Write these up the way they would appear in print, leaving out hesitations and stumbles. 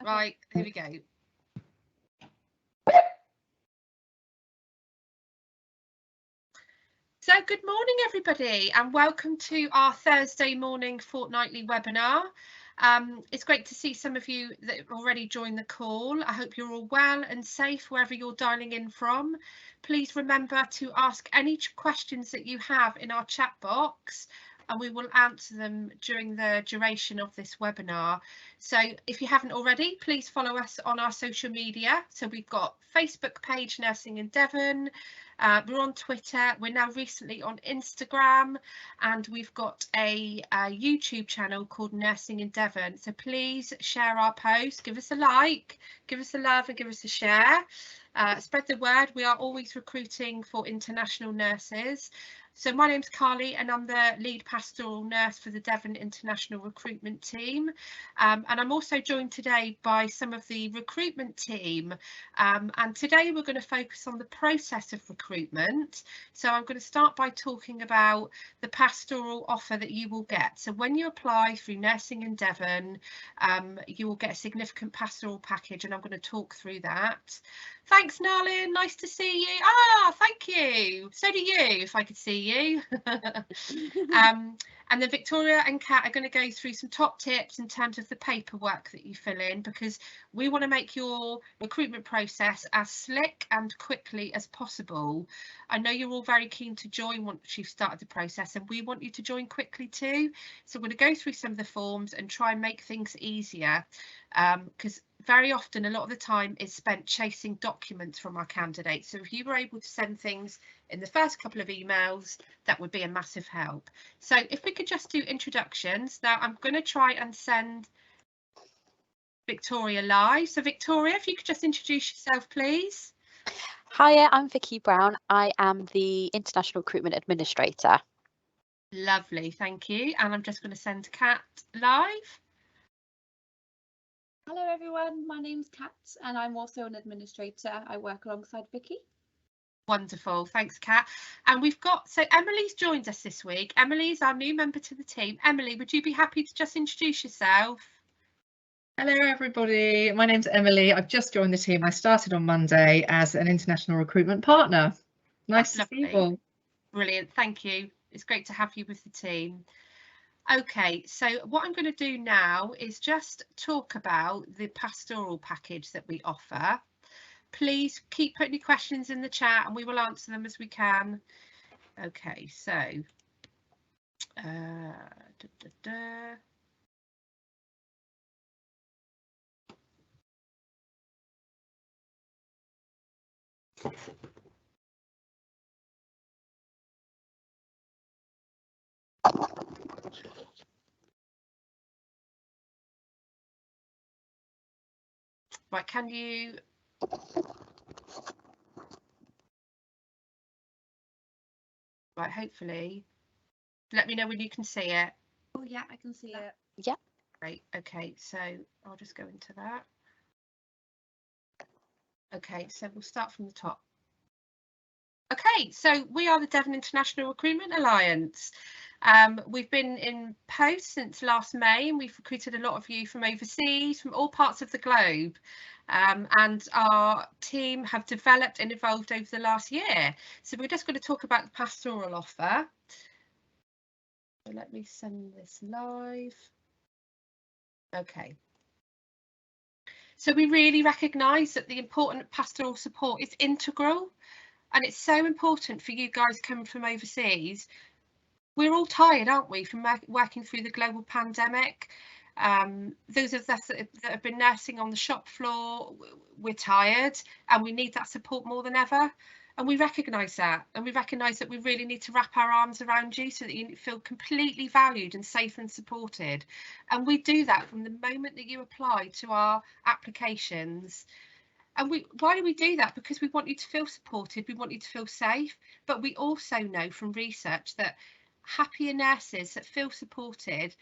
Right, here we go. So good morning, everybody, and welcome to our Thursday morning fortnightly webinar. It's great to see some of you that have already joined the call. I hope you're all well and safe wherever you're dialing in from. Please remember to ask any questions that you have in our chat box, and we will answer them during the duration of this webinar. So if you haven't already, please follow us on our social media. So we've got Facebook page Nursing in Devon. We're on Twitter, we're now recently on Instagram, and we've got a YouTube channel called Nursing in Devon. So please share our posts, give us a like, give us a love and give us a share. Spread the word. We are always recruiting for international nurses. So my name's Carly and I'm the lead pastoral nurse for the Devon International Recruitment Team. And I'm also joined today by some of the recruitment team. And today we're going to focus on the process of recruitment. So I'm going to start by talking about the pastoral offer that you will get. So when you apply through Nursing in Devon, you will get a significant pastoral package, and I'm going to talk through that. Thanks, Narlin. Nice to see you. Ah, thank you. So do you, if I could see you. And then Victoria and Kat are going to go through some top tips in terms of the paperwork that you fill in, because we want to make your recruitment process as slick and quickly as possible. I know you're all very keen to join once you've started the process, and we want you to join quickly too. So we're going to go through some of the forms and try and make things easier, because very often a lot of the time is spent chasing documents from our candidates. So if you were able to send things in the first couple of emails, that would be a massive help. So if we could just do introductions. Now I'm going to try and send Victoria live. So Victoria, if you could just introduce yourself, please. Hiya, I'm Vicky Brown. I am the International Recruitment Administrator. Lovely, thank you. And I'm just going to send Kat live. Hello everyone, my name's Kat and I'm also an administrator. I work alongside Vicky. Wonderful, thanks Kat. And we've got, so Emily's joined us this week. Emily's our new member to the team. Emily, would you be happy to just introduce yourself? Hello everybody, my name's Emily. I've just joined the team. I started on Monday as an international recruitment partner. Nice to see you all. Brilliant, thank you. It's great to have you with the team. Okay, so what I'm going to do now is just talk about the pastoral package that we offer. Please keep putting your questions in the chat and we will answer them as we can. Okay, so right, can you right, hopefully let me know when you can see it. Oh yeah, I can see it. Yeah. Great, okay, so I'll just go into that. Okay, so we'll start from the top. Okay, so we are the Devon International Recruitment Alliance. We've been in post since last May, and we've recruited a lot of you from overseas, from all parts of the globe. And our team have developed and evolved over the last year. So we're just going to talk about the pastoral offer. So let me send this live. Okay. So we really recognise that the important pastoral support is integral, and it's so important for you guys coming from overseas. We're all tired, aren't we, from working through the global pandemic? Those of us that have been nursing on the shop floor, we're tired and we need that support more than ever. And we recognise that, and we recognise that we really need to wrap our arms around you so that you feel completely valued and safe and supported. And we do that from the moment that you apply to our applications. And why do we do that? Because we want you to feel supported, we want you to feel safe, but we also know from research that happier nurses that feel supported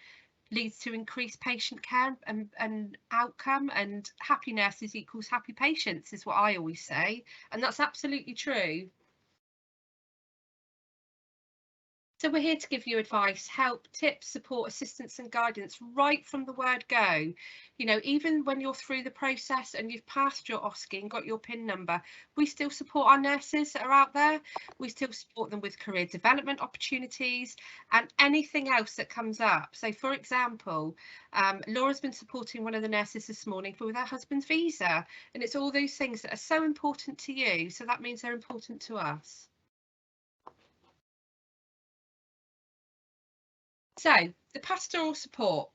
leads to increased patient care and outcome, and happy nurses equals happy patients is what I always say, and that's absolutely true. So we're here to give you advice, help, tips, support, assistance and guidance right from the word go. You know, even when you're through the process and you've passed your OSCE and got your PIN number, we still support our nurses that are out there. We still support them with career development opportunities and anything else that comes up. So for example, Laura's been supporting one of the nurses this morning with her husband's visa, and it's all those things that are so important to you. So that means they're important to us. So the pastoral support.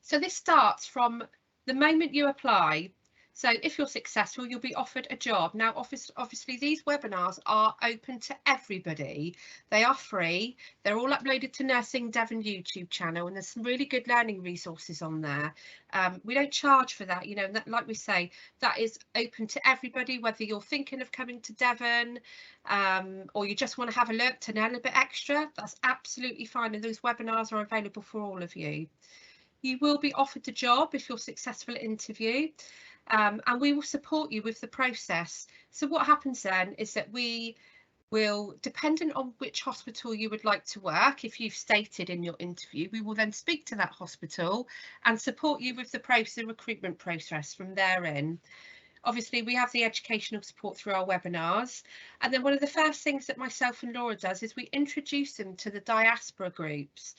So this starts from the moment you apply. So if you're successful, you'll be offered a job. Now, obviously, these webinars are open to everybody. They are free. They're all uploaded to Nursing Devon YouTube channel, and there's some really good learning resources on there. We don't charge for that, you know, that, like we say, that is open to everybody, whether you're thinking of coming to Devon or you just want to have a look to know a bit extra, that's absolutely fine. And those webinars are available for all of you. You will be offered a job if you're successful at interview, and we will support you with the process. So what happens then is that we will, dependent on which hospital you would like to work, if you've stated in your interview, we will then speak to that hospital and support you with the recruitment process from therein. Obviously, we have the educational support through our webinars. And then one of the first things that myself and Laura does is we introduce them to the diaspora groups.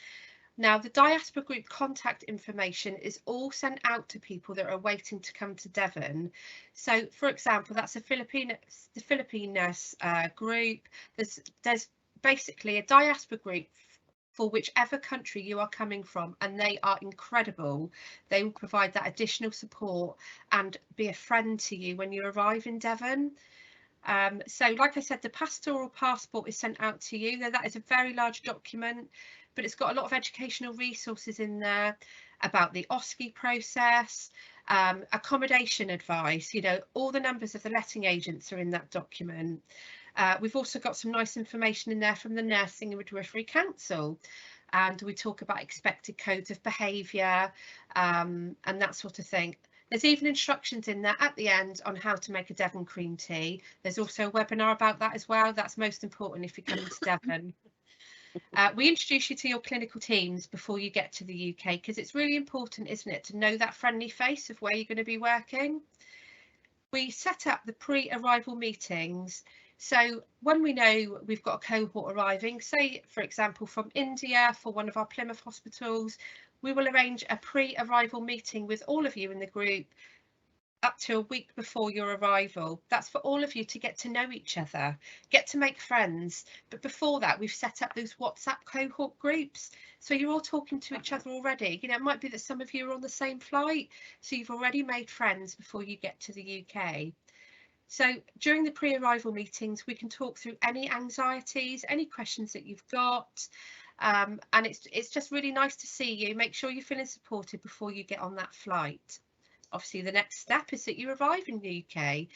Now, the diaspora group contact information is all sent out to people that are waiting to come to Devon. So, for example, that's the Philippine nurse group. There's basically a diaspora group for whichever country you are coming from, and they are incredible. They will provide that additional support and be a friend to you when you arrive in Devon. So like I said, the pastoral passport is sent out to you. Now, that is a very large document, but it's got a lot of educational resources in there about the OSCE process, accommodation advice, you know, all the numbers of the letting agents are in that document. We've also got some nice information in there from the Nursing and Midwifery Council, and we talk about expected codes of behaviour and that sort of thing. There's even instructions in there at the end on how to make a Devon cream tea. There's also a webinar about that as well. That's most important if you're coming to Devon. We introduce you to your clinical teams before you get to the UK, because it's really important, isn't it, to know that friendly face of where you're going to be working. We set up the pre-arrival meetings. So when we know we've got a cohort arriving, say, for example, from India for one of our Plymouth hospitals, we will arrange a pre-arrival meeting with all of you in the group up to a week before your arrival. That's for all of you to get to know each other, get to make friends. But before that, we've set up those WhatsApp cohort groups. So you're all talking to each other already. You know, it might be that some of you are on the same flight, so you've already made friends before you get to the UK. So during the pre-arrival meetings, we can talk through any anxieties, any questions that you've got. And it's just really nice to see you. Make sure you're feeling supported before you get on that flight. Obviously, the next step is that you arrive in the UK,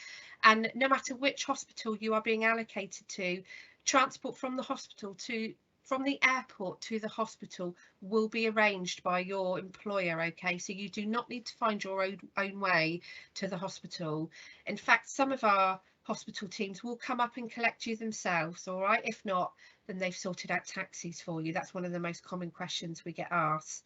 and no matter which hospital you are being allocated to, transport from the airport to the hospital will be arranged by your employer. Okay, so you do not need to find your own way to the hospital. In fact, some of our hospital teams will come up and collect you themselves. All right, if not, then they've sorted out taxis for you. That's one of the most common questions we get asked.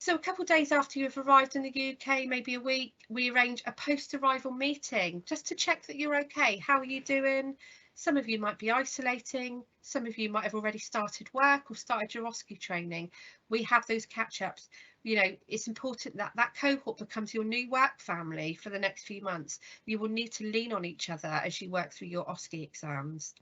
So a couple of days after you've arrived in the UK, maybe a week, we arrange a post-arrival meeting just to check that you're okay. How are you doing? Some of you might be isolating. Some of you might have already started work or started your OSCE training. We have those catch-ups. You know, it's important that that cohort becomes your new work family for the next few months. You will need to lean on each other as you work through your OSCE exams.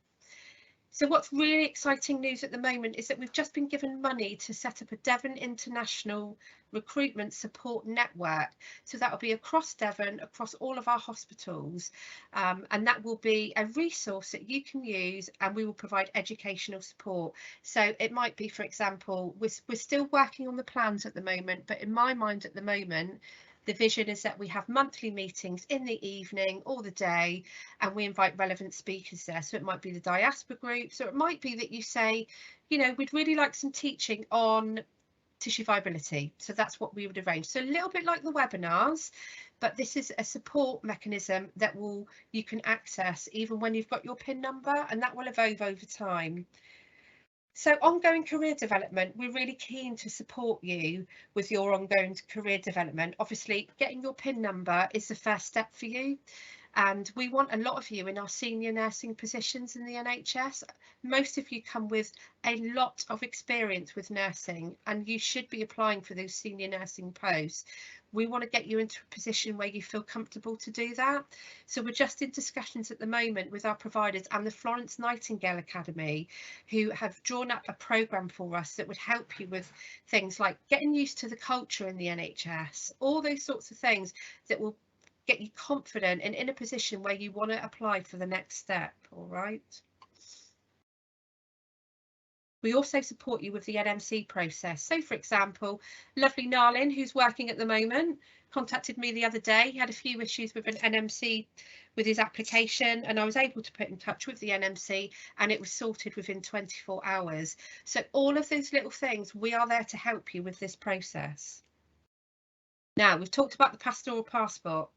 So what's really exciting news at the moment is that we've just been given money to set up a Devon International Recruitment Support Network. So that will be across Devon, across all of our hospitals, and that will be a resource that you can use, and we will provide educational support. So it might be, for example, we're still working on the plans at the moment, but in my mind at the moment, the vision is that we have monthly meetings in the evening or the day, and we invite relevant speakers there. So it might be the diaspora group, so it might be that you say, you know, we'd really like some teaching on tissue viability. So that's what we would arrange. So a little bit like the webinars, but this is a support mechanism that you can access even when you've got your PIN number, and that will evolve over time. So ongoing career development, we're really keen to support you with your ongoing career development. Obviously, getting your PIN number is the first step for you. And we want a lot of you in our senior nursing positions in the NHS. Most of you come with a lot of experience with nursing, and you should be applying for those senior nursing posts. We want to get you into a position where you feel comfortable to do that. So we're just in discussions at the moment with our providers and the Florence Nightingale Academy, who have drawn up a programme for us that would help you with things like getting used to the culture in the NHS, all those sorts of things that will get you confident and in a position where you want to apply for the next step. All right. We also support you with the NMC process. So, for example, lovely Narlin, who's working at the moment, contacted me the other day. He had a few issues with an NMC with his application, and I was able to put in touch with the NMC, and it was sorted within 24 hours. So all of those little things, we are there to help you with this process. Now, we've talked about the pastoral passport.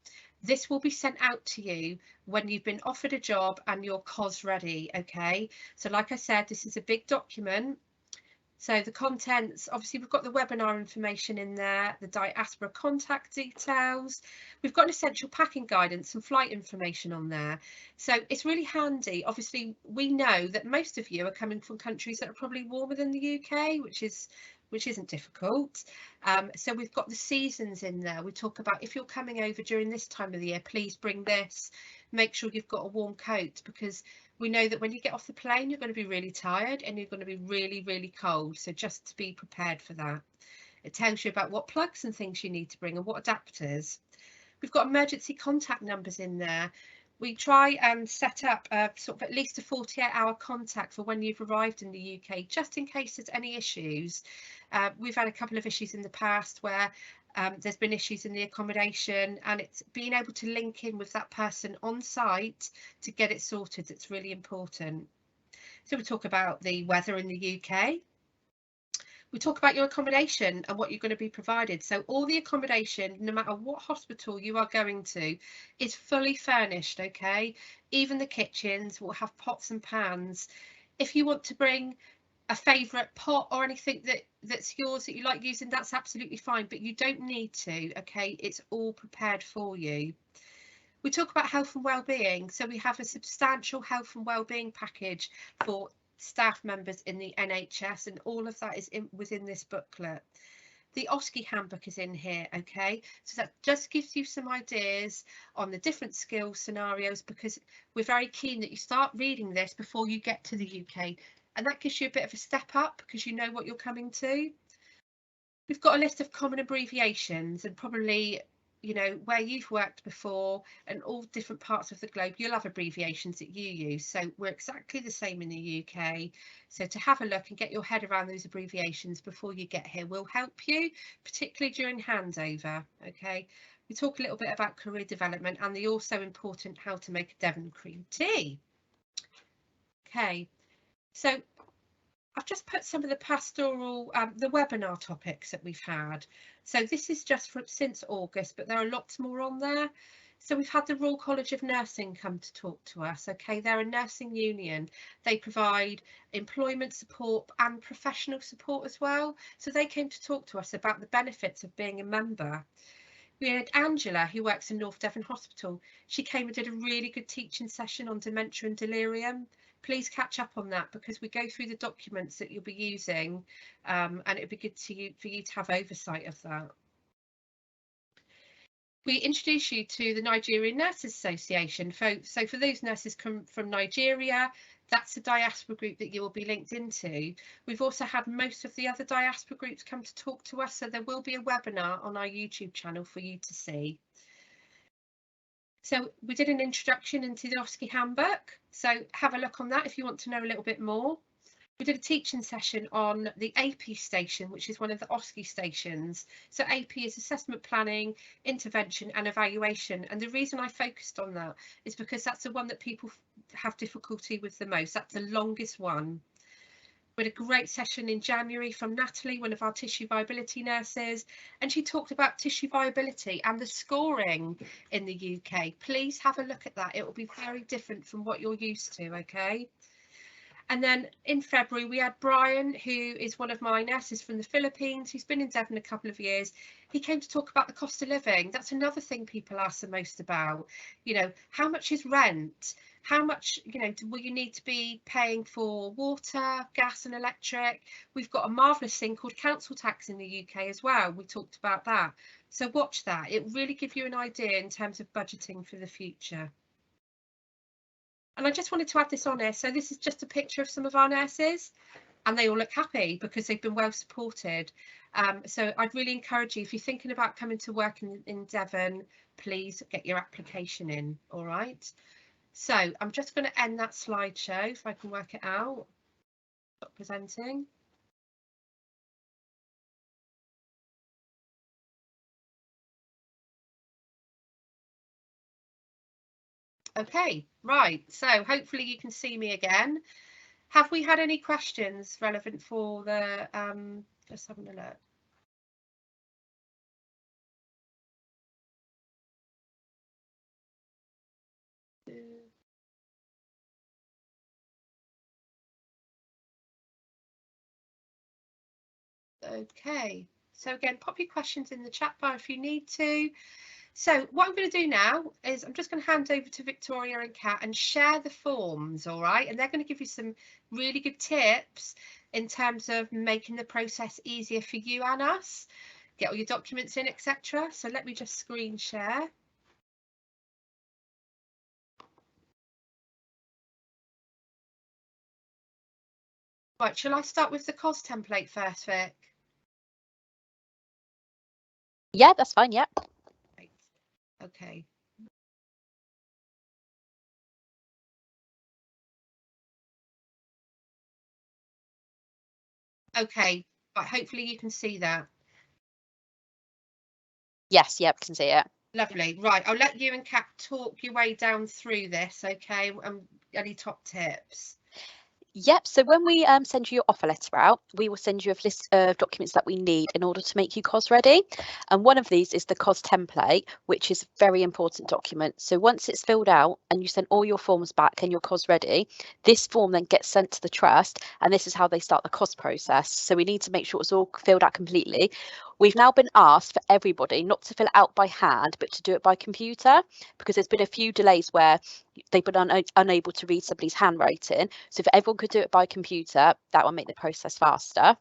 This will be sent out to you when you've been offered a job and your COS ready, okay? So like I said, this is a big document. So the contents, obviously we've got the webinar information in there, the diaspora contact details. We've got an essential packing guidance and flight information on there. So it's really handy. Obviously, we know that most of you are coming from countries that are probably warmer than the UK, which isn't difficult. So we've got the seasons in there. We talk about if you're coming over during this time of the year, please bring this. Make sure you've got a warm coat, because we know that when you get off the plane, you're going to be really tired and you're going to be really, really cold. So just to be prepared for that. It tells you about what plugs and things you need to bring and what adapters. We've got emergency contact numbers in there. We try and set up a sort of at least a 48-hour contact for when you've arrived in the UK, just in case there's any issues. We've had a couple of issues in the past where there's been issues in the accommodation, and it's being able to link in with that person on site to get it sorted that's really important. So we talk about the weather in the UK. We talk about your accommodation and what you're going to be provided. So all the accommodation, no matter what hospital you are going to, is fully furnished, okay? Even the kitchens will have pots and pans. If you want to bring a favourite pot or anything that's yours that you like using, that's absolutely fine, but you don't need to, okay? It's all prepared for you. We talk about health and well-being. So we have a substantial health and well-being package for staff members in the NHS, and all of that is within this booklet. The OSCE handbook is in here, okay? So that just gives you some ideas on the different skill scenarios, because we're very keen that you start reading this before you get to the UK, and that gives you a bit of a step up because you know what you're coming to. We've got a list of common abbreviations, and probably, you know, where you've worked before and all different parts of the globe, you'll have abbreviations that you use. So we're exactly the same in the UK. So to have a look and get your head around those abbreviations before you get here will help you, particularly during handover. Okay, we talk a little bit about career development and the also important how to make a Devon cream tea. Okay, so I've just put some of the pastoral, the webinar topics that we've had. So this is just from since August, but there are lots more on there. So we've had the Royal College of Nursing come to talk to us. Okay, they're a nursing union. They provide employment support and professional support as well. So they came to talk to us about the benefits of being a member. We had Angela, who works in North Devon Hospital. She came and did a really good teaching session on dementia and delirium. Please catch up on that, because we go through the documents that you'll be using, and it'd be good for you to have oversight of that. We introduce you to the Nigerian Nurses Association. So for those nurses come from Nigeria, that's a diaspora group that you will be linked into. We've also had most of the other diaspora groups come to talk to us, so there will be a webinar on our YouTube channel for you to see. So we did an introduction into the OSCE handbook, so have a look on that if you want to know a little bit more. We did a teaching session on the AP station, which is one of the OSCE stations. So AP is assessment planning, intervention and evaluation. And the reason I focused on that is because that's the one that people have difficulty with the most. That's the longest one. We had a great session in January from Natalie, one of our tissue viability nurses, and she talked about tissue viability and the scoring in the UK. Please have a look at that. It will be very different from what you're used to, okay? And then in February, we had Brian, who is one of my nurses from the Philippines, who's been in Devon a couple of years. He came to talk about the cost of living. That's another thing people ask the most about. You know, how much is rent? How much, you know, will you need to be paying for water, gas and electric? We've got a marvellous thing called council tax in the UK as well. We talked about that. So watch that. It really gives you an idea in terms of budgeting for the future. And I just wanted to add this on here. So this is just a picture of some of our nurses, and they all look happy because they've been well supported. So I'd really encourage you, if you're thinking about coming to work in Devon, please get your application in. All right. So I'm just going to end that slideshow if I can work it out. Stop presenting. Okay, right, so hopefully you can see me again. Have we had any questions relevant for the just having a look. Okay, so again, pop your questions in the chat bar if you need to. So what I'm going to do now is I'm just going to hand over to Victoria and Kat and share the forms, all right? And they're going to give you some really good tips in terms of making the process easier for you and us. Get all your documents in, etc. So let me just screen share. Right, shall I start with the COS template first, Vic? Yeah, that's fine. Yeah. Right. Okay. Okay, but hopefully you can see that. Yes. Yep. Can see it. Lovely. Right, I'll let you and Kat talk your way down through this, okay? Any top tips? Yep. So when we send you your offer letter out, we will send you a list of documents that we need in order to make you COS ready. And one of these is the COS template, which is a very important document. So once it's filled out and you send all your forms back and you're COS ready, this form then gets sent to the trust, and this is how they start the COS process. So we need to make sure it's all filled out completely. We've now been asked for everybody not to fill it out by hand, but to do it by computer, because there's been a few delays where they've been unable to read somebody's handwriting. So if everyone could do it by computer, that will make the process faster.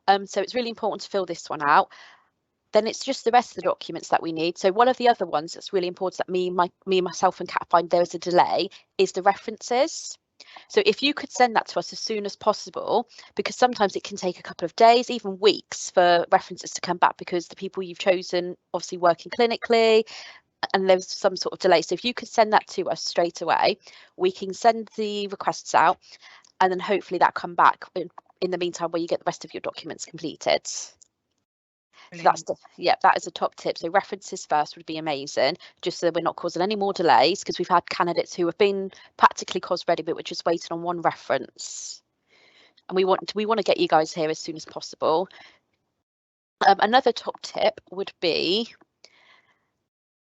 So it's really important to fill this one out. Then it's just the rest of the documents that we need. So one of the other ones that's really important that me, myself and Kat find there is a delay is the references. So if you could send that to us as soon as possible, because sometimes it can take a couple of days, even weeks, for references to come back, because the people you've chosen obviously working clinically, and there's some sort of delay. So if you could send that to us straight away, we can send the requests out, and then hopefully that come back in the meantime where you get the rest of your documents completed. Brilliant. So that is a top tip. So references first would be amazing, just so we're not causing any more delays, because we've had candidates who have been practically COS ready, but we're just waiting on one reference. And we want to get you guys here as soon as possible. Another top tip would be,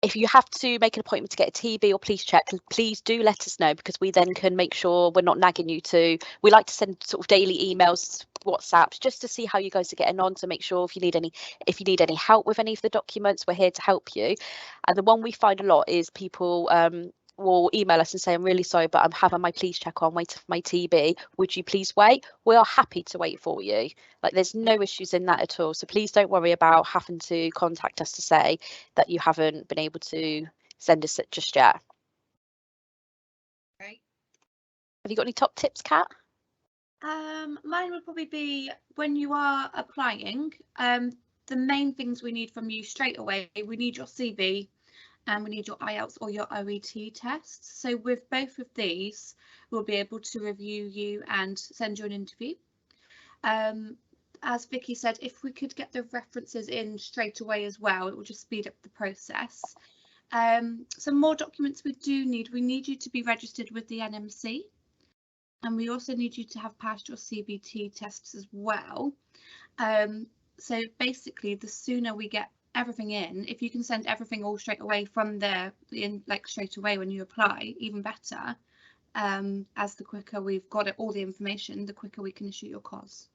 if you have to make an appointment to get a TB or police check, please do let us know, because we then can make sure we're not nagging you to. We like to send sort of daily emails, WhatsApps, just to see how you guys are getting on, to make sure if you need any help with any of the documents, we're here to help you. And the one we find a lot is people will email us and say, I'm really sorry, but I'm having my police check on, waiting for my TB. Would you please wait? We are happy to wait for you. Like, there's no issues in that at all. So please don't worry about having to contact us to say that you haven't been able to send us it just yet. Great. Have you got any top tips, Kat? Mine would probably be, when you are applying, the main things we need from you straight away, we need your CV, and we need your IELTS or your OET tests. So with both of these, we'll be able to review you and send you an interview. As Vicky said, if we could get the references in straight away as well, it will just speed up the process. Some more documents we do need. We need you to be registered with the NMC, and we also need you to have passed your CBT tests as well. So basically, the sooner we get everything in, if you can send everything all straight away from there, like straight away when you apply, even better. as the quicker we've got all the information, the quicker we can issue your COS.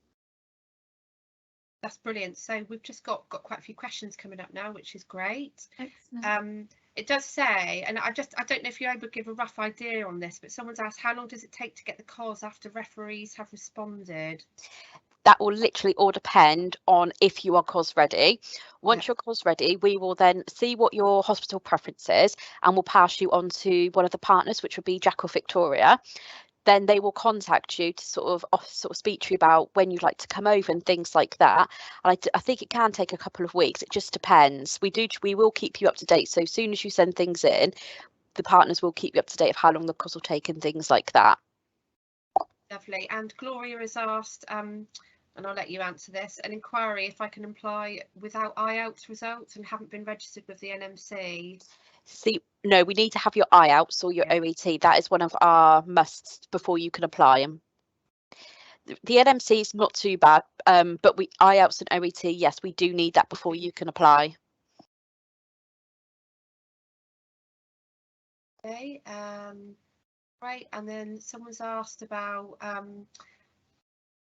That's brilliant. So we've just got quite a few questions coming up now, which is great. Excellent. It does say, and I don't know if you're able to give a rough idea on this, but someone's asked, how long does it take to get the COS after referees have responded? That will literally all depend on if you are COS ready. Once you're COS ready, we will then see what your hospital preference is and we'll pass you on to one of the partners, which will be Jack or Victoria. Then they will contact you to sort of speak to you about when you'd like to come over and things like that. And I think it can take a couple of weeks. It just depends. We will keep you up to date. So as soon as you send things in, the partners will keep you up to date of how long the COS will take and things like that. Lovely. And Gloria has asked, and I'll let you answer this, an inquiry if I can apply without IELTS results and haven't been registered with the NMC. See, no, we need to have your IELTS or your OET. That is one of our musts before you can apply them. The NMC is not too bad, but IELTS and OET, yes, we do need that before you can apply. Okay, right, and then someone's asked about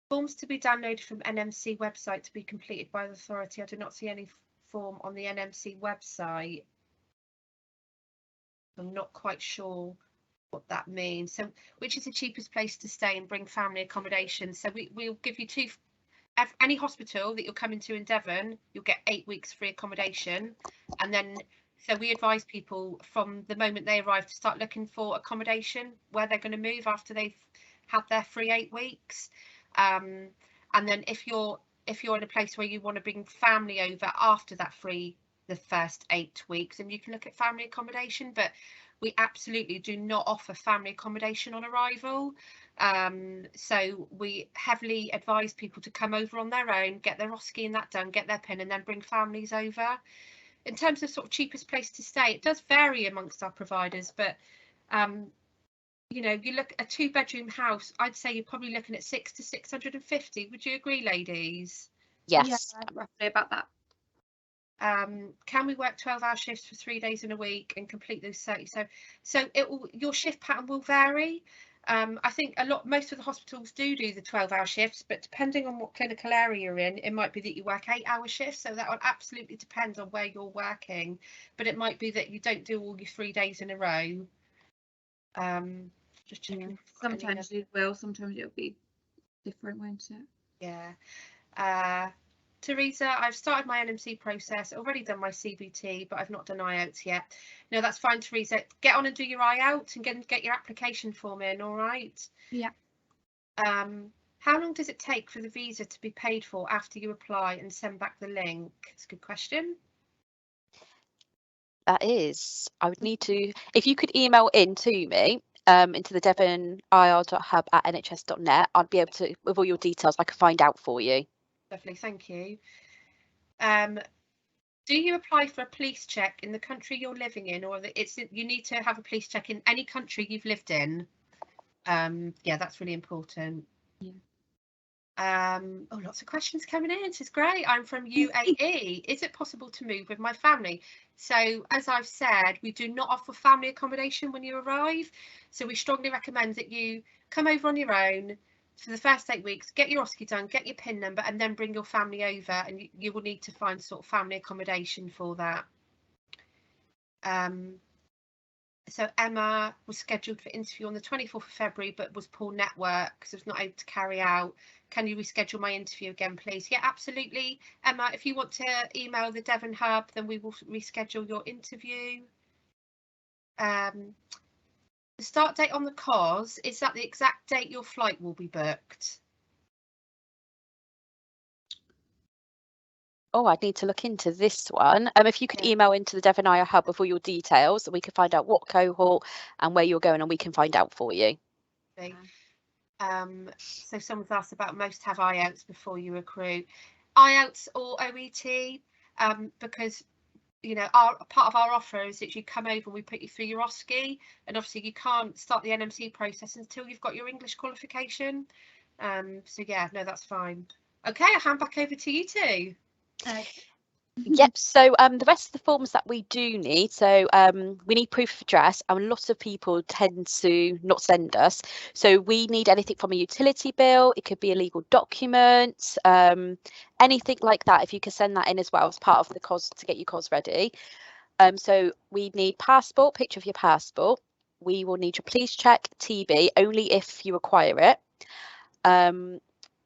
forms to be downloaded from NMC website to be completed by the authority. I do not see any form on the NMC website. I'm not quite sure what that means. So which is the cheapest place to stay and bring family accommodation? So we'll give you any hospital that you're coming to in Devon, you'll get 8 weeks free accommodation. And then so we advise people from the moment they arrive to start looking for accommodation where they're going to move after they've had their free 8 weeks. And then if you're in a place where you want to bring family over after that the first 8 weeks, and you can look at family accommodation, but we absolutely do not offer family accommodation on arrival. So we heavily advise people to come over on their own, get their OSCE and that done, get their PIN, and then bring families over. In terms of sort of cheapest place to stay, it does vary amongst our providers, but you know, you look at a 2-bedroom house, I'd say you're probably looking at 600 to 650. Would you agree, ladies? Yes. Yeah, roughly about that. Can we work 12-hour shifts for 3 days in a week and complete those 30? So your shift pattern will vary. I think most of the hospitals do the 12-hour shifts, but depending on what clinical area you're in, it might be that you work 8-hour shifts. So that will absolutely depend on where you're working, but it might be that you don't do all your 3 days in a row. Just checking. Yeah. Sometimes you will, sometimes it'll be different, won't it? Yeah. Teresa, I've started my NMC process, already done my CBT, but I've not done IELTS yet. No, that's fine, Teresa. Get on and do your IELTS and get your application form in, all right? Yeah. How long does it take for the visa to be paid for after you apply and send back the link? It's a good question. That is, I would need to, if you could email in to me, into the devonir.hub@nhs.net, I'd be able to, with all your details, I can find out for you. Lovely, thank you. Do you apply for a police check in the country you're living in, or you need to have a police check in any country you've lived in? Yeah, that's really important. Yeah. Oh, lots of questions coming in. This is great. I'm from UAE. Is it possible to move with my family? So as I've said, we do not offer family accommodation when you arrive. So we strongly recommend that you come over on your own for the first 8 weeks, get your OSCE done, get your PIN number, and then bring your family over, and you will need to find sort of family accommodation for that. So Emma was scheduled for interview on the 24th of February, but was poor network, so was not able to carry out. Can you reschedule my interview again, please? Yeah, absolutely. Emma, if you want to email the Devon Hub, then we will reschedule your interview. The start date on the COS, is that the exact date your flight will be booked? Oh, I'd need to look into this one. If you could email into the Devonshire Hub with all your details, and we can find out what cohort and where you're going, and we can find out for you. Okay. So someone's asked about most have IELTS before you accrue. IELTS or OET, because you know part of our offer is that you come over and we put you through your OSCE, and obviously you can't start the NMC process until you've got your English qualification. So yeah, no, that's fine. Okay, I'll hand back over to you two. Yep, so the rest of the forms that we do need, so we need proof of address, and a lot of people tend to not send us. So we need anything from a utility bill, it could be a legal document, anything like that. If you can send that in as well as part of the COS to get your COS ready. So we need passport, picture of your passport. We will need your police check, TB, only if you require it.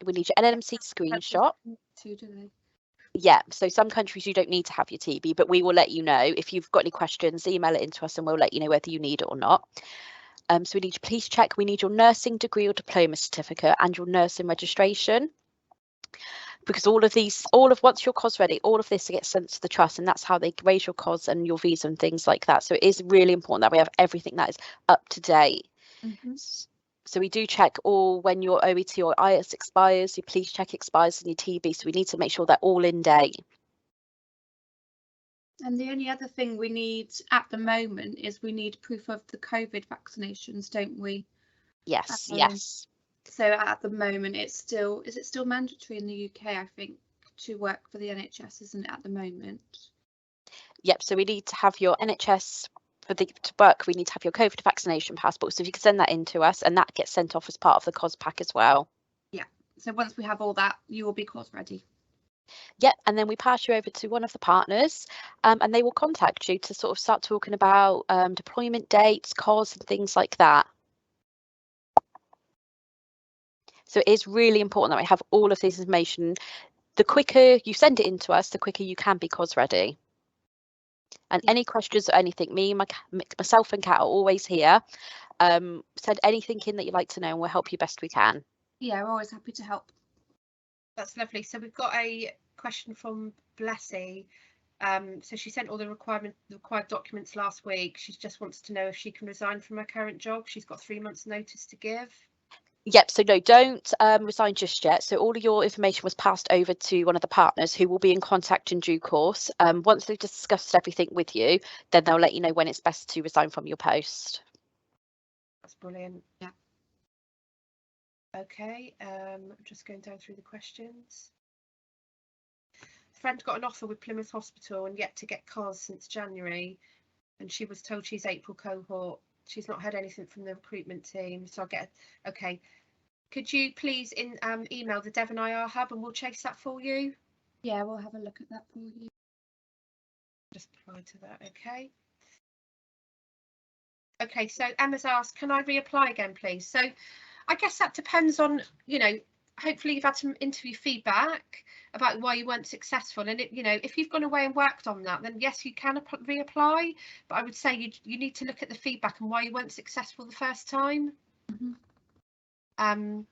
We need your NMC screenshot. Too, do they? Yeah, so some countries you don't need to have your TB, but we will let you know. If you've got any questions, email it into us and we'll let you know whether you need it or not. So we need your police check, we need your nursing degree or diploma certificate and your nursing registration. Because once your COS ready, all of this gets sent to the trust, and that's how they raise your COS and your visa and things like that. So it is really important that we have everything that is up to date. So we do check all when your OET or IELTS expires, your police check expires, and your TB. So we need to make sure they're all in date. And the only other thing we need at the moment is we need proof of the COVID vaccinations, don't we? Yes, yes. So at the moment, is it still mandatory in the UK, I think, to work for the NHS, isn't it, at the moment? Yep, so we need to have your NHS, to work, we need to have your COVID vaccination passport. So if you can send that in to us, and that gets sent off as part of the COS pack as well. Yeah, so once we have all that, you will be COS ready. Yep, and then we pass you over to one of the partners, and they will contact you to sort of start talking about deployment dates, COS and things like that. So it is really important that we have all of this information. The quicker you send it in to us, the quicker you can be COS ready. And any questions or anything, myself and Kat are always here. Send anything in that you'd like to know and we'll help you best we can. Yeah, we're always happy to help. That's lovely. So we've got a question from Blessy. So she sent all the required documents last week. She just wants to know if she can resign from her current job. She's got 3 months notice to give. Yep, so no, don't resign just yet. So all of your information was passed over to one of the partners who will be in contact in due course. Once they've discussed everything with you, then they'll let you know when it's best to resign from your post. That's brilliant. Yeah. Okay, I'm just going down through the questions. Friend got an offer with Plymouth Hospital and yet to get COS since January, and she was told she's April cohort. She's not heard anything from the recruitment team, so I'll get. Okay, could you please email the Devon IR hub and we'll chase that for you? Yeah, we'll have a look at that for you. Just reply to that. Okay. Okay, so Emma's asked, can I reapply again, please? So I guess that depends on, hopefully you've had some interview feedback about why you weren't successful, and if you've gone away and worked on that, then yes, you can reapply, but I would say you need to look at the feedback and why you weren't successful the first time. So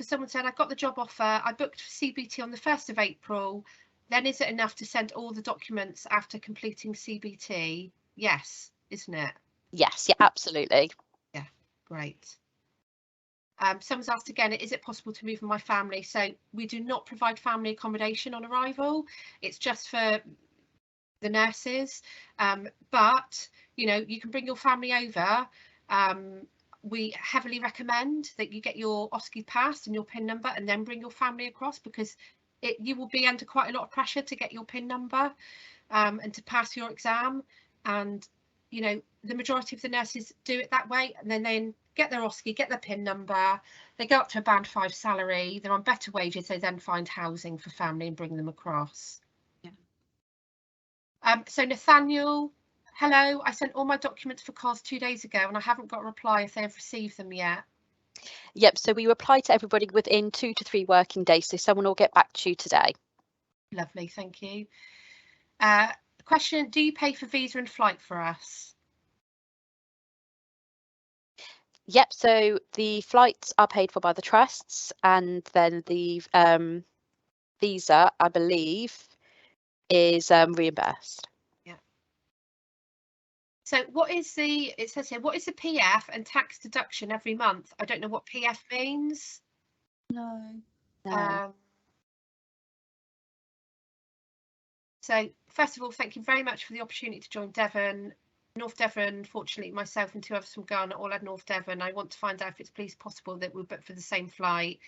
someone said, I got the job offer, I booked for CBT on the 1st of April, then is it enough to send all the documents after completing CBT? Yes, isn't it? Yes, yeah, absolutely. Yeah, great. Someone's asked again, is it possible to move with my family? So we do not provide family accommodation on arrival. It's just for the nurses. But, you can bring your family over. We heavily recommend that you get your OSCE pass and your PIN number and then bring your family across, because you will be under quite a lot of pressure to get your PIN number and to pass your exam. And, the majority of the nurses do it that way, and then get their OSCE, get their PIN number, they go up to a band 5 salary, they're on better wages, they then find housing for family and bring them across. Yeah. So Nathaniel, hello, I sent all my documents for COS 2 days ago and I haven't got a reply if they've received them yet. Yep, so we reply to everybody within 2 to 3 working days, so someone will get back to you today. Lovely, thank you. Question, do you pay for visa and flight for us? Yep, so the flights are paid for by the trusts, and then the visa, I believe, is reimbursed. Yeah. So what is it says here, what is the PF and tax deduction every month? I don't know what PF means. No. So first of all, thank you very much for the opportunity to join Devon. North Devon, fortunately, myself and 2 others from Ghana all had North Devon. I want to find out if it's please possible that we book for the same flight.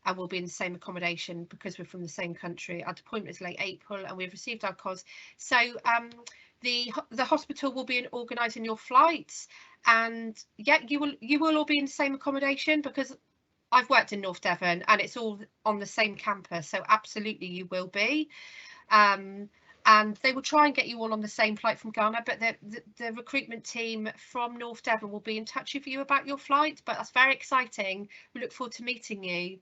and we'll be in the same accommodation because we're from the same country. Our deployment is late April and we've received our COS. So the hospital will be organising your flights, and yeah, you will all be in the same accommodation, because I've worked in North Devon and it's all on the same campus, so absolutely you will be. And they will try and get you all on the same flight from Ghana, but the recruitment team from North Devon will be in touch with you about your flight. But that's very exciting. We look forward to meeting you.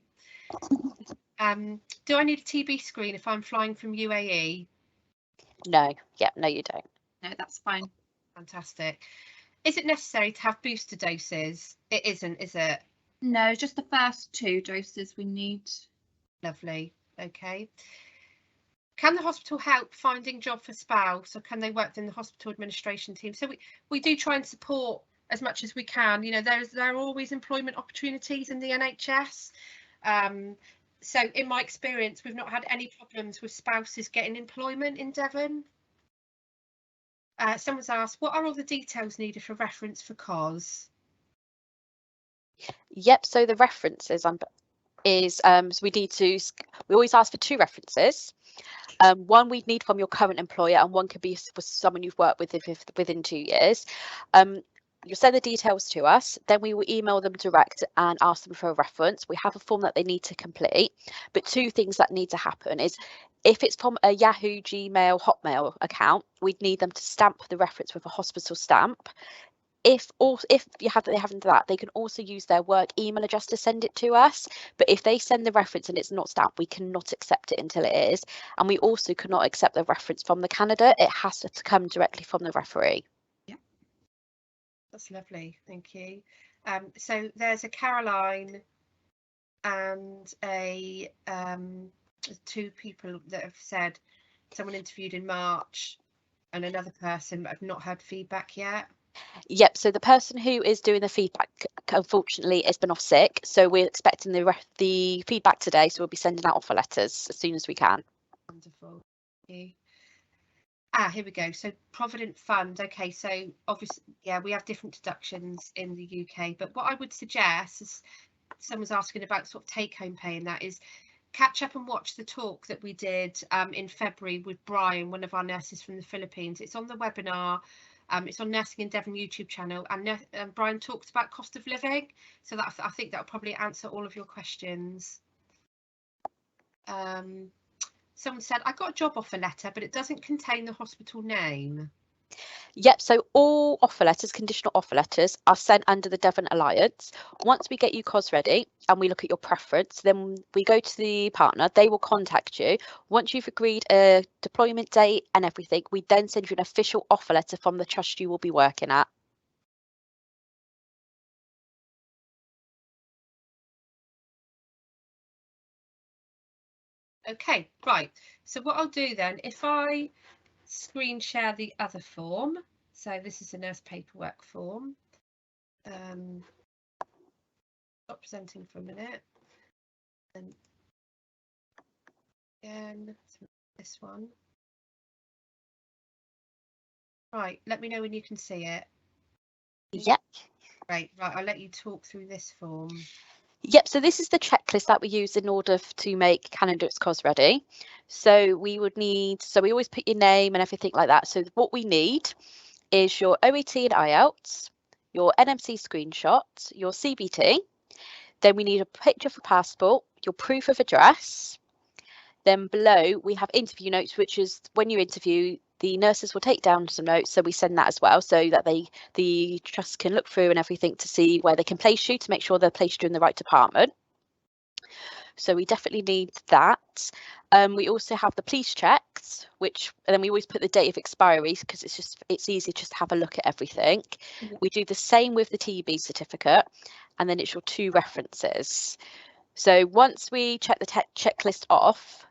Do I need a TB screen if I'm flying from UAE? No, yeah, no, you don't. No, that's fine. Fantastic. Is it necessary to have booster doses? It isn't, is it? No, just the first 2 doses we need. Lovely. Okay. Can the hospital help finding job for spouse, or can they work within the hospital administration team? So we do try and support as much as we can. You know, there are always employment opportunities in the NHS. So in my experience, we've not had any problems with spouses getting employment in Devon. Someone's asked, what are all the details needed for reference for COS? Yep, so the references so we always ask for 2 references. One we'd need from your current employer, and one could be for someone you've worked with within 2 years. You'll send the details to us, then we will email them direct and ask them for a reference. We have a form that they need to complete, but 2 things that need to happen is, if it's from a Yahoo, Gmail, Hotmail account, we'd need them to stamp the reference with a hospital stamp. If they haven't done that, they can also use their work email address to send it to us. But if they send the reference and it's not stamped, we cannot accept it until it is. And we also cannot accept the reference from the candidate. It has to come directly from the referee. Yeah, that's lovely. Thank you. So there's a Caroline and a 2 people that have said someone interviewed in March, and another person, but I've not heard feedback yet. Yep, so the person who is doing the feedback, unfortunately, has been off sick, so we're expecting the feedback today, so we'll be sending out offer letters as soon as we can. Wonderful. Thank you. Here we go. So Provident Fund. Okay, so obviously, yeah, we have different deductions in the UK, but what I would suggest is, someone's asking about sort of take-home pay, and that is, catch up and watch the talk that we did in February with Brian, one of our nurses from the Philippines. It's on the webinar. It's on Nursing in Devon YouTube channel, and Brian talks about cost of living, so that I think that'll probably answer all of your questions. Someone said, I got a job offer letter, but it doesn't contain the hospital name. Yep, so all offer letters, conditional offer letters, are sent under the Devon Alliance. Once we get you COS ready and we look at your preference, then we go to the partner, they will contact you. Once you've agreed a deployment date and everything, we then send you an official offer letter from the trust you will be working at. Okay, right. So what I'll do then, if I screen share the other form, so this is the nurse paperwork form. Stop presenting for a minute. And again, this one. Right, let me know when you can see it. Yep. Great, right, I'll let you talk through this form. Yep, so this is the checklist that we use in order to make candidates COS ready. So we always put your name and everything like that. So what we need is your OET and IELTS, your NMC screenshot, your CBT. Then we need a picture of a passport, your proof of address. Then below we have interview notes, which is when you interview, the nurses will take down some notes, so we send that as well, so that the trust can look through and everything to see where they can place you, to make sure they're placed you in the right department. So we definitely need that. We also have the police checks, and then we always put the date of expiry, because it's easy just to have a look at everything. Yeah. We do the same with the TB certificate, and then it's your 2 references. So once we check the checklist off,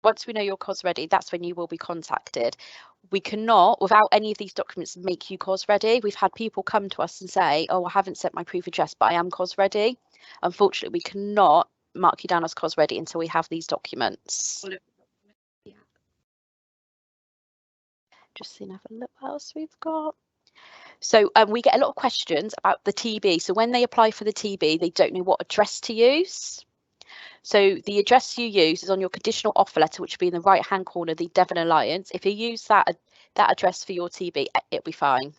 once we know your COS ready, that's when you will be contacted. We cannot, without any of these documents, make you COS ready. We've had people come to us and say, oh, I haven't sent my proof of address, but I am COS ready. Unfortunately, we cannot mark you down as COS ready until we have these documents. Yeah. Just seeing, have a look what else we've got. So we get a lot of questions about the TB. So when they apply for the TB, they don't know what address to use. So the address you use is on your conditional offer letter, which will be in the right hand corner, the Devon Alliance. If you use that address for your TB, it'll be fine.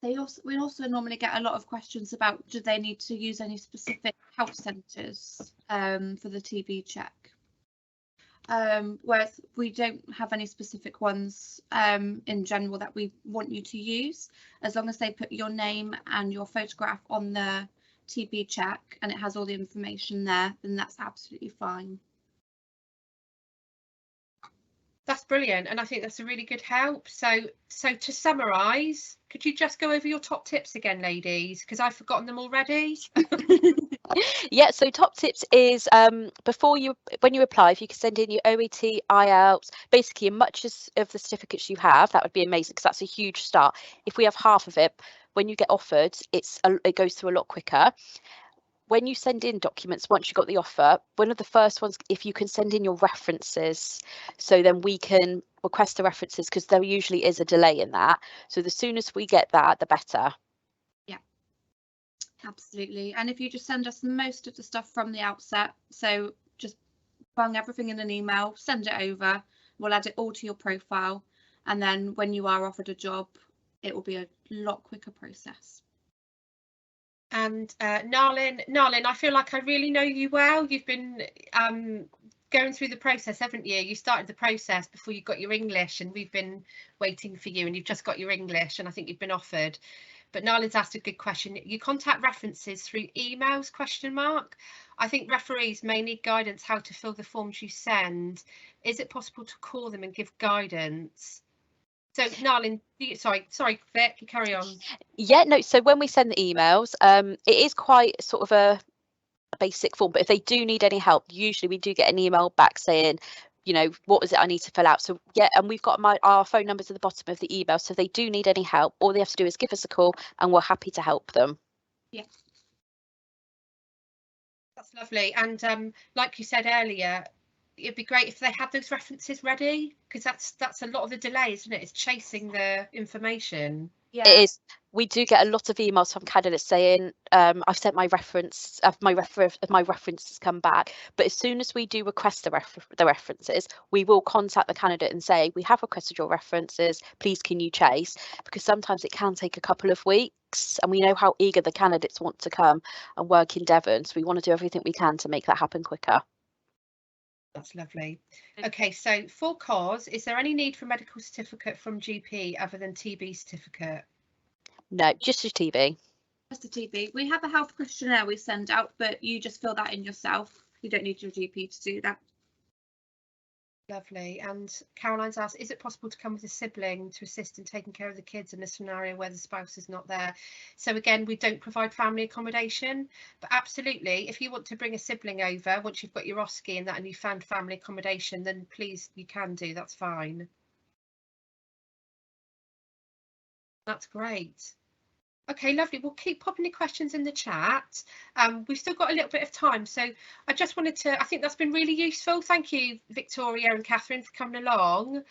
We also normally get a lot of questions about, do they need to use any specific health centres for the TB check? Whereas we don't have any specific ones in general that we want you to use. As long as they put your name and your photograph on the TB check and it has all the information there, then that's absolutely fine. That's brilliant, and I think that's a really good help. So to summarise, could you just go over your top tips again, ladies, because I've forgotten them already? Yeah, so top tips is when you apply, if you can send in your OET, IELTS, basically as much of the certificates you have, that would be amazing, because that's a huge start. If we have half of it, when you get offered, it goes through a lot quicker. When you send in documents, once you got the offer, one of the first ones, if you can send in your references, so then we can request the references, because there usually is a delay in that. So the soonest we get that, the better. Yeah, absolutely. And if you just send us most of the stuff from the outset, so just bung everything in an email, send it over, we'll add it all to your profile. And then when you are offered a job, it will be a lot quicker process. And Narlin, I feel like I really know you well. You've been going through the process, haven't you? You started the process before you got your English, and we've been waiting for you, and you've just got your English, and I think you've been offered. But Narlin's asked a good question. You contact references through emails, ? I think referees may need guidance how to fill the forms you send. Is it possible to call them and give guidance? So Narlin, sorry, Vic, you carry on. Yeah, no, so when we send the emails, it is quite sort of a basic form, but if they do need any help, usually we do get an email back saying, you know, what is it I need to fill out? So yeah, and we've got our phone numbers at the bottom of the email, so if they do need any help, all they have to do is give us a call and we're happy to help them. Yeah. That's lovely. And like you said earlier, it'd be great if they had those references ready, because that's a lot of the delay, isn't it? It's chasing the information. Yeah. It is. We do get a lot of emails from candidates saying, I've sent my reference, my references come back. But as soon as we do request the references, we will contact the candidate and say, we have requested your references, please can you chase? Because sometimes it can take a couple of weeks, and we know how eager the candidates want to come and work in Devon, so we want to do everything we can to make that happen quicker. That's lovely. Okay, so for COS, is there any need for medical certificate from GP other than TB certificate? No, just a TB. Just a TB. We have a health questionnaire we send out, but you just fill that in yourself. You don't need your GP to do that. Lovely. And Caroline's asked, is it possible to come with a sibling to assist in taking care of the kids in a scenario where the spouse is not there? So again, we don't provide family accommodation, but absolutely, if you want to bring a sibling over, once you've got your OSCE and that and you found family accommodation, then please, you can do, that's fine. That's great. Okay, lovely. We'll keep popping your questions in the chat. We've still got a little bit of time, so I just wanted to, I think that's been really useful. Thank you, Victoria and Catherine, for coming along.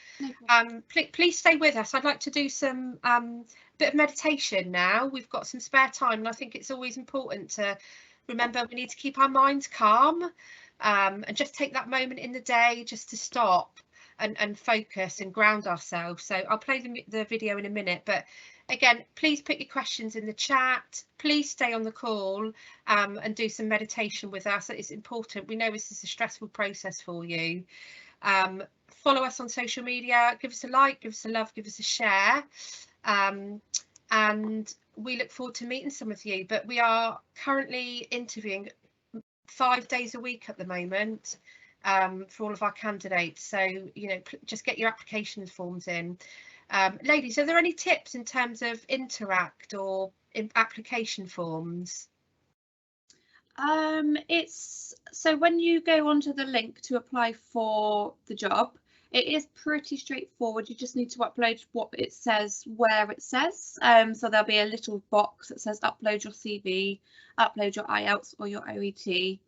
Please stay with us. I'd like to do some bit of meditation now. We've got some spare time, and I think it's always important to remember we need to keep our minds calm and just take that moment in the day just to stop and focus and ground ourselves. So I'll play the video in a minute, but again, please put your questions in the chat. Please stay on the call and do some meditation with us. It's important. We know this is a stressful process for you. Follow us on social media. Give us a like, give us a love, give us a share. And we look forward to meeting some of you. But we are currently interviewing 5 days a week at the moment for all of our candidates. So, you know, just get your application forms in. Ladies, are there any tips in terms of Interact or in application forms? It's so when you go onto the link to apply for the job, it is pretty straightforward. You just need to upload what it says where it says. So there'll be a little box that says upload your CV, upload your IELTS or your OET,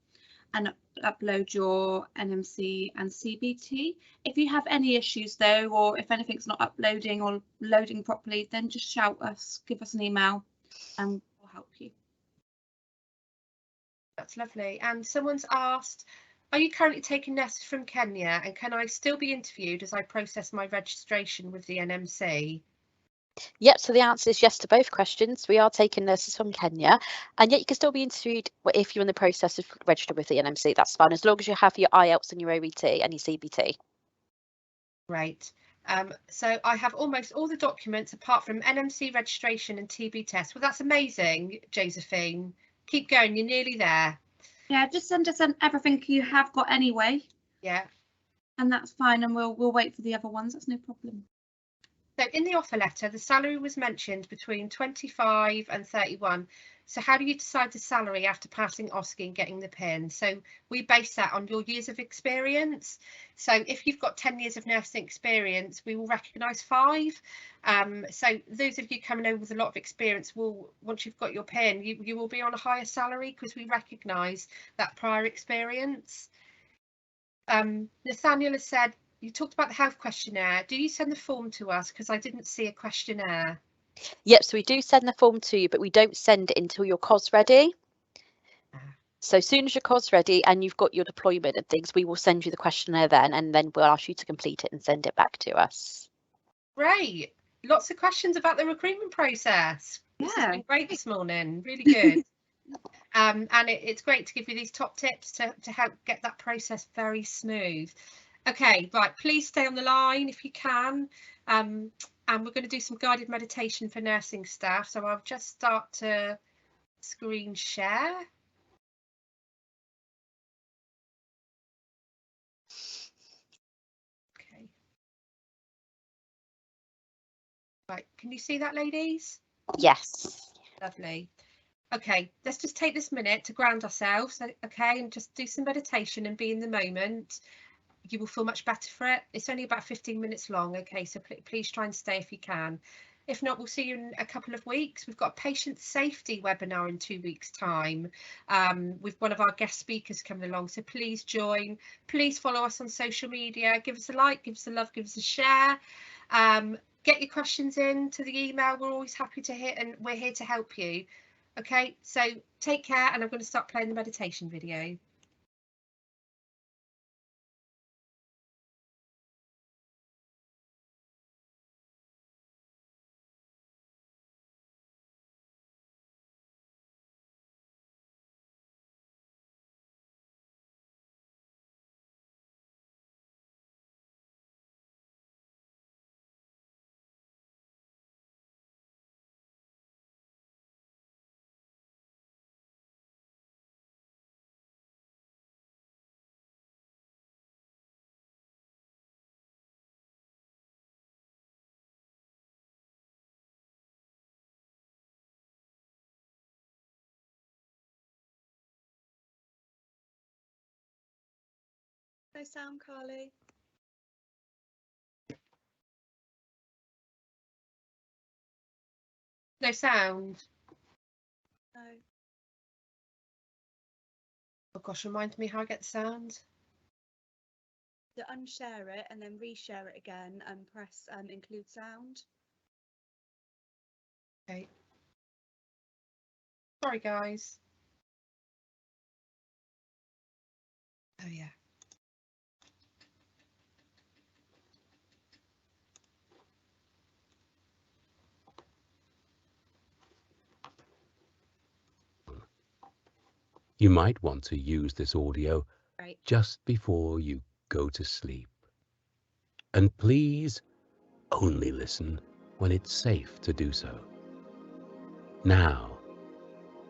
and upload your NMC and CBT. If you have any issues though, or if anything's not uploading or loading properly, then just shout us, give us an email and we'll help you. That's lovely. And someone's asked, are you currently taking nurses from Kenya, and can I still be interviewed as I process my registration with the NMC? Yep, so the answer is yes to both questions. We are taking nurses from Kenya, and yet you can still be interviewed if you're in the process of registering with the NMC. That's fine, as long as you have your IELTS and your OET and your CBT. Great. So I have almost all the documents apart from NMC registration and TB test. Well, that's amazing, Josephine. Keep going, you're nearly there. Yeah, just send us everything you have got anyway. Yeah. And that's fine, and we'll wait for the other ones. That's no problem. So in the offer letter, the salary was mentioned between 25 and 31. So how do you decide the salary after passing OSCE and getting the PIN? So we base that on your years of experience. So if you've got 10 years of nursing experience, we will recognise 5. So those of you coming over with a lot of experience will, once you've got your PIN, you will be on a higher salary because we recognise that prior experience. Nathaniel has said, you talked about the health questionnaire. Do you send the form to us? Because I didn't see a questionnaire. Yep, so we do send the form to you, but we don't send it until your COS ready. So as soon as your COS ready and you've got your deployment and things, we will send you the questionnaire then, and then we'll ask you to complete it and send it back to us. Great. Lots of questions about the recruitment process. This has been great this morning. Really good. And it's great to give you these top tips to help get that process very smooth. Okay, right, please stay on the line if you can. And we're going to do some guided meditation for nursing staff. So I'll just start to screen share. Okay. Right, can you see that, ladies? Yes. Lovely. Okay, let's just take this minute to ground ourselves, okay, and just do some meditation and be in the moment. You will feel much better for it. It's only about 15 minutes long, okay, so please try and stay if you can. If not, we'll see you in a couple of weeks. We've got a patient safety webinar in 2 weeks' time with one of our guest speakers coming along, so please join. Please follow us on social media. Give us a like, give us a love, give us a share. Get your questions in to the email. We're always happy to hear, and we're here to help you. Okay, so take care, and I'm going to start playing the meditation video. No sound, Carly. No sound. No. Oh gosh, remind me how I get the sound. To unshare it and then reshare it again and press include sound. Okay. Sorry, guys. Oh yeah. You might want to use this audio Right. just before you go to sleep. And please only listen when it's safe to do so. Now,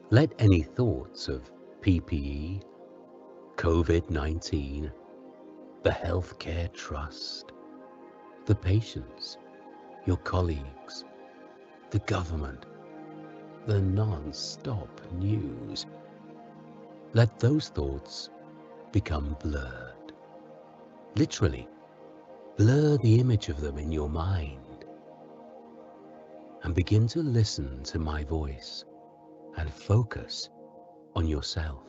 let any thoughts of PPE, COVID-19, the healthcare trust, the patients, your colleagues, the government, the non-stop news, let those thoughts become blurred. Literally, blur the image of them in your mind and begin to listen to my voice and focus on yourself.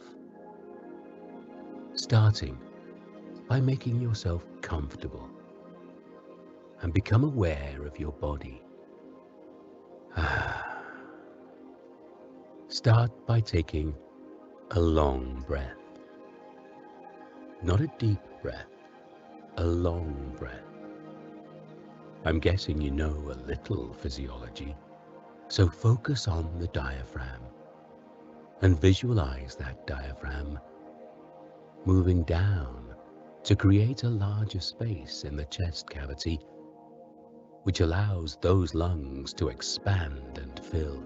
Starting by making yourself comfortable and become aware of your body. Start by taking a long breath. Not a deep breath, a long breath. I'm guessing you know a little physiology, so focus on the diaphragm and visualize that diaphragm moving down to create a larger space in the chest cavity, which allows those lungs to expand and fill,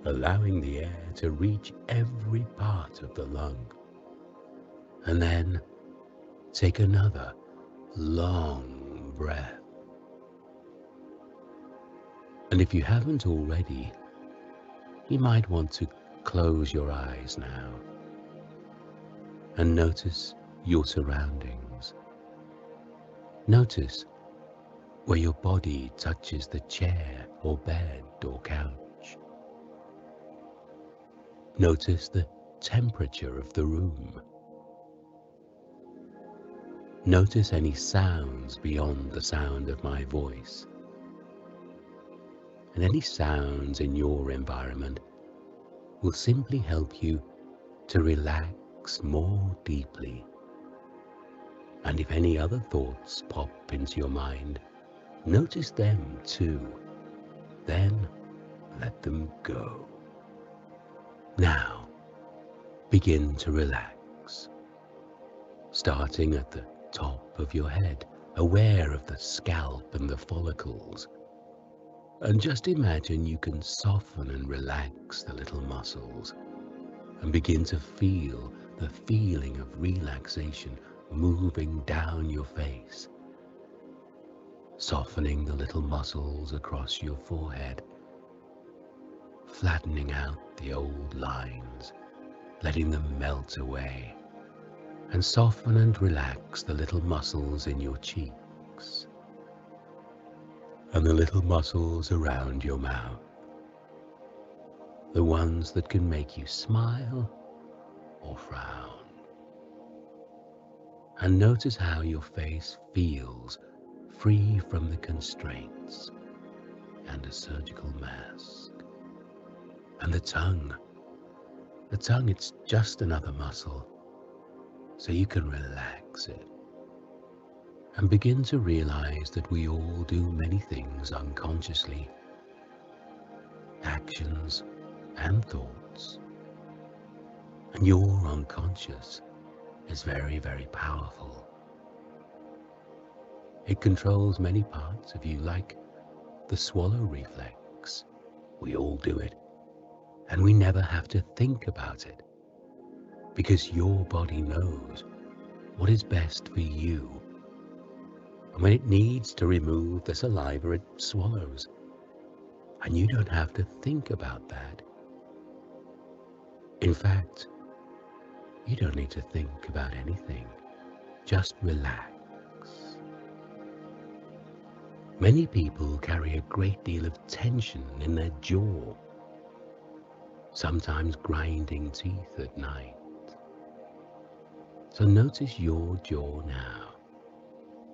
allowing the air to reach every part of the lung. And then take another long breath. And if you haven't already, you might want to close your eyes now and notice your surroundings. Notice where your body touches the chair or bed or couch. Notice the temperature of the room. Notice any sounds beyond the sound of my voice. And any sounds in your environment will simply help you to relax more deeply. And if any other thoughts pop into your mind, notice them too. Then let them go. Now, begin to relax, starting at the top of your head, aware of the scalp and the follicles. And just imagine you can soften and relax the little muscles and begin to feel the feeling of relaxation moving down your face, softening the little muscles across your forehead, flattening out the old lines, letting them melt away, and soften and relax the little muscles in your cheeks and the little muscles around your mouth, the ones that can make you smile or frown. And notice how your face feels free from the constraints and a surgical mask. And the tongue, it's just another muscle, so you can relax it. And begin to realize that we all do many things unconsciously, actions and thoughts. And your unconscious is very, very powerful. It controls many parts of you, like the swallow reflex. We all do it, and we never have to think about it, because your body knows what is best for you. And when it needs to remove the saliva, it swallows. And you don't have to think about that. In fact, you don't need to think about anything. Just relax. Many people carry a great deal of tension in their jaw, sometimes grinding teeth at night. So notice your jaw now.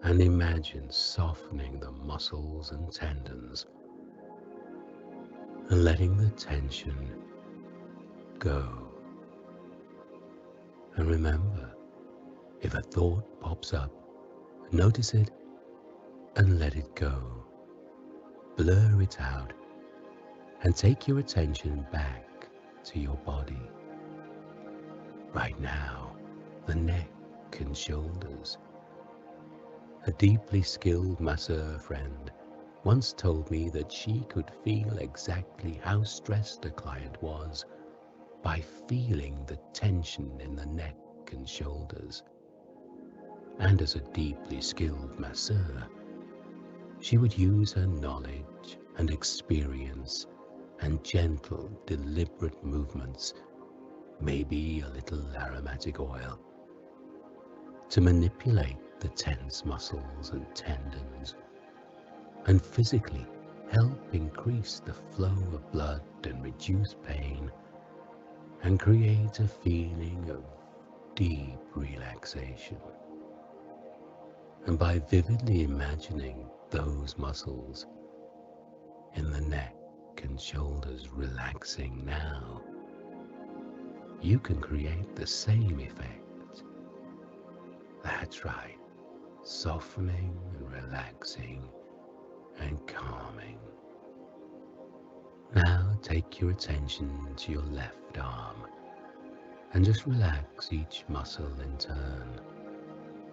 And imagine softening the muscles and tendons and letting the tension go. And remember, if a thought pops up, notice it and let it go. Blur it out and take your attention back to your body. Right now, the neck and shoulders. A deeply skilled masseur friend once told me that she could feel exactly how stressed a client was by feeling the tension in the neck and shoulders. And as a deeply skilled masseur, she would use her knowledge and experience and gentle, deliberate movements, maybe a little aromatic oil, to manipulate the tense muscles and tendons, and physically help increase the flow of blood and reduce pain, and create a feeling of deep relaxation. And by vividly imagining those muscles in the neck and shoulders relaxing now, you can create the same effect. That's right, softening and relaxing and calming. Now take your attention to your left arm and just relax each muscle in turn,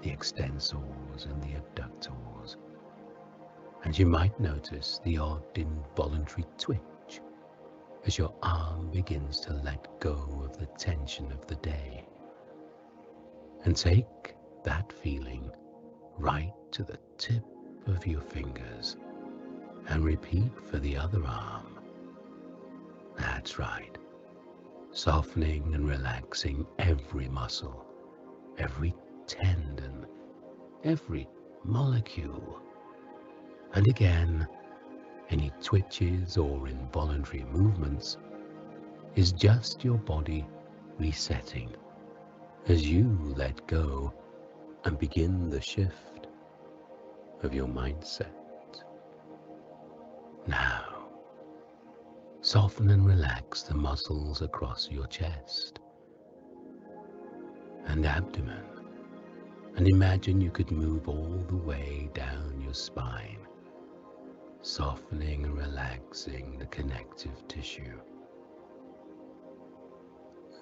the extensors and the abductors. And you might notice the odd involuntary twitch as your arm begins to let go of the tension of the day. And take that feeling right to the tip of your fingers and repeat for the other arm. That's right, softening and relaxing every muscle, every tendon, every molecule. And again, any twitches or involuntary movements is just your body resetting as you let go and begin the shift of your mindset. Now, soften and relax the muscles across your chest and abdomen, and imagine you could move all the way down your spine, softening and relaxing the connective tissue,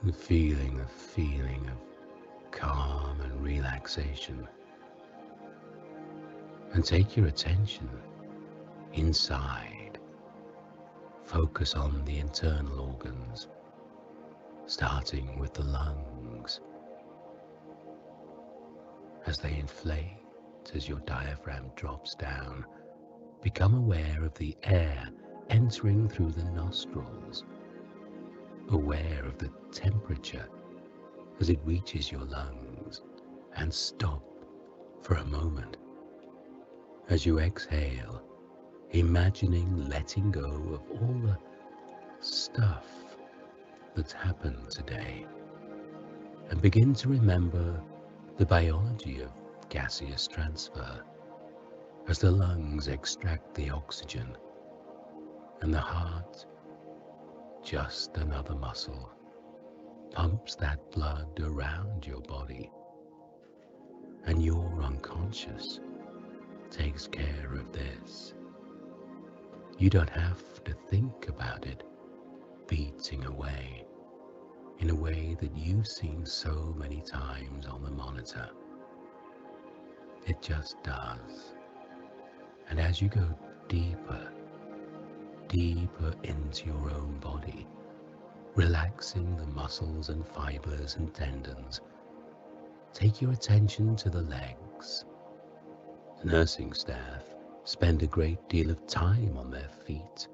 and feeling the feeling of calm and relaxation. And take your attention inside. Focus on the internal organs, starting with the lungs. As they inflate, as your diaphragm drops down, become aware of the air entering through the nostrils, aware of the temperature as it reaches your lungs, and stop for a moment. As you exhale, imagining letting go of all the stuff that's happened today, and begin to remember the biology of gaseous transfer as the lungs extract the oxygen and the heart, just another muscle, pumps that blood around your body, and your unconscious takes care of this. You don't have to think about it beating away in a way that you've seen so many times on the monitor. It just does. And as you go deeper, deeper into your own body, relaxing the muscles and fibers and tendons, take your attention to the legs. Nursing staff spend a great deal of time on their feet.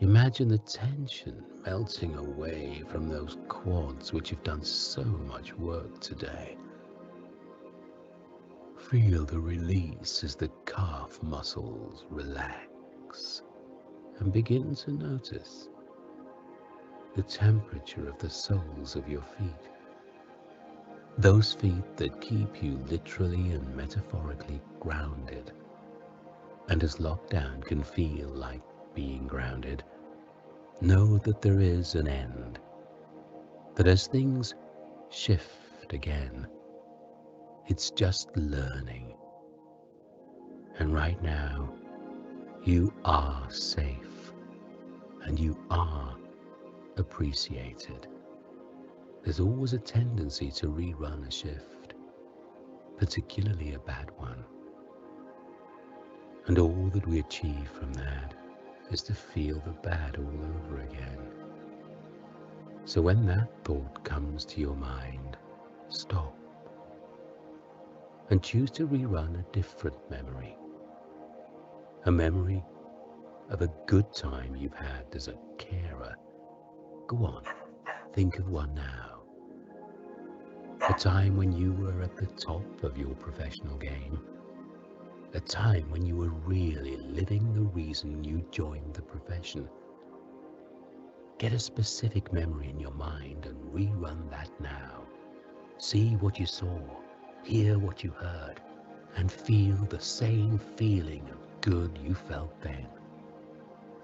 Imagine the tension melting away from those quads which have done so much work today. Feel the release as the calf muscles relax, and begin to notice the temperature of the soles of your feet. Those feet that keep you literally and metaphorically grounded. And as lockdown can feel like being grounded, know that there is an end. That as things shift again, it's just learning. And right now, you are safe and you are appreciated. There's always a tendency to rerun a shift, particularly a bad one. And all that we achieve from that is to feel the bad all over again. So when that thought comes to your mind, stop and choose to rerun a different memory. A memory of a good time you've had as a carer. Go on, think of one now. A time when you were at the top of your professional game. A time when you were really living the reason you joined the profession. Get a specific memory in your mind and rerun that now. See what you saw, hear what you heard, and feel the same feeling of good you felt then.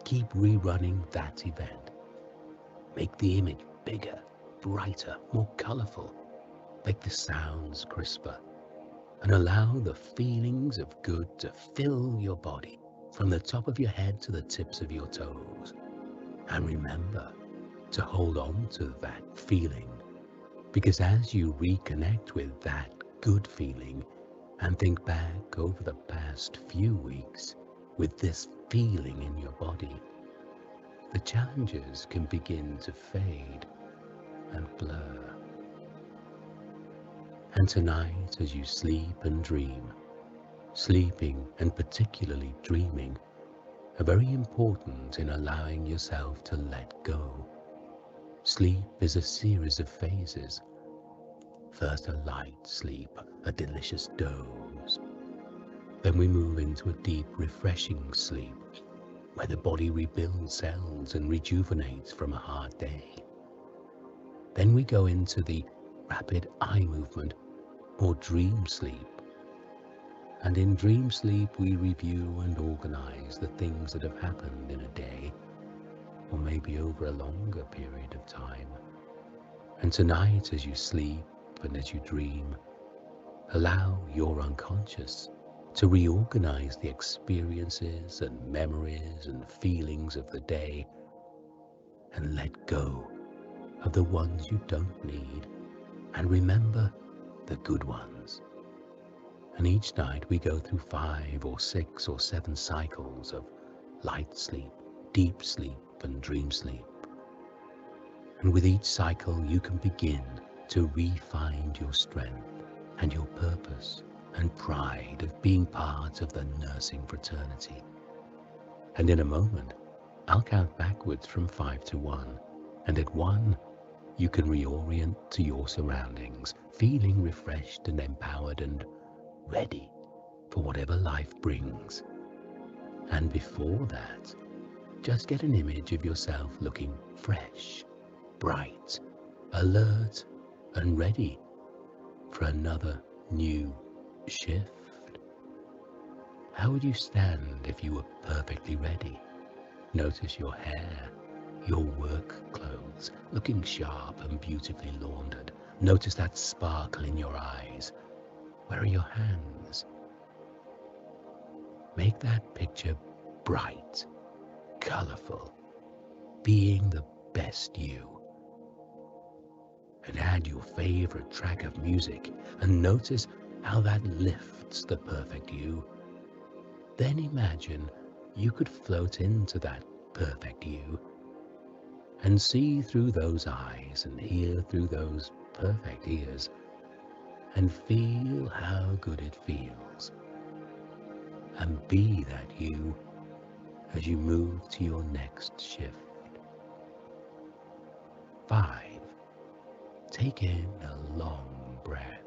Keep rerunning that event. Make the image bigger, brighter, more colourful. Make the sounds crisper and allow the feelings of good to fill your body from the top of your head to the tips of your toes. And remember to hold on to that feeling, because as you reconnect with that good feeling and think back over the past few weeks with this feeling in your body, the challenges can begin to fade and blur. And tonight, as you sleep and dream, sleeping and particularly dreaming are very important in allowing yourself to let go. Sleep is a series of phases. First a light sleep, a delicious doze. Then we move into a deep, refreshing sleep, where the body rebuilds cells and rejuvenates from a hard day. Then we go into the rapid eye movement, or dream sleep. And in dream sleep, we review and organize the things that have happened in a day, or maybe over a longer period of time. And tonight, as you sleep and as you dream, allow your unconscious to reorganize the experiences and memories and feelings of the day, and let go of the ones you don't need, and remember the good ones. And each night we go through 5 or 6 or 7 cycles of light sleep, deep sleep, and dream sleep. And with each cycle you can begin to re-find your strength and your purpose and pride of being part of the nursing fraternity. And in a moment, I'll count backwards from 5 to 1, and at 1, you can reorient to your surroundings, feeling refreshed and empowered and ready for whatever life brings. And before that, just get an image of yourself looking fresh, bright, alert, and ready for another new shift. How would you stand if you were perfectly ready? Notice your hair, your work clothes, looking sharp and beautifully laundered. Notice that sparkle in your eyes. Where are your hands? Make that picture bright, colorful, being the best you. And add your favorite track of music and notice how that lifts the perfect you. Then imagine you could float into that perfect you and see through those eyes and hear through those perfect ears and feel how good it feels. And be that you as you move to your next shift. 5. Take in a long breath.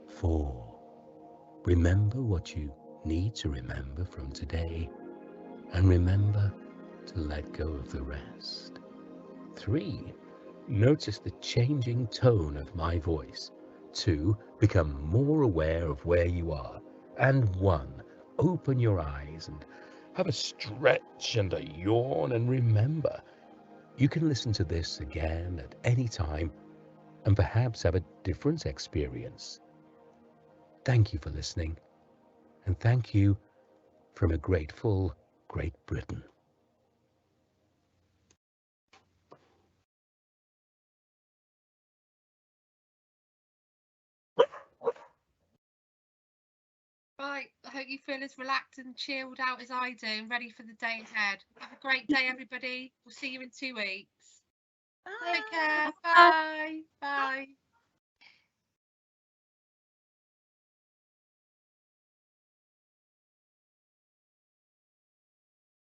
4. Remember what you need to remember from today, and remember to let go of the rest. 3. Notice the changing tone of my voice. 2. Become more aware of where you are. And 1. Open your eyes and have a stretch and a yawn, and remember, you can listen to this again at any time and perhaps have a different experience. Thank you for listening, and thank you from a grateful Great Britain. Right, I hope you feel as relaxed and chilled out as I do and ready for the day ahead. Have a great day, everybody. We'll see you in 2 weeks. Bye. Take care. Bye. Bye.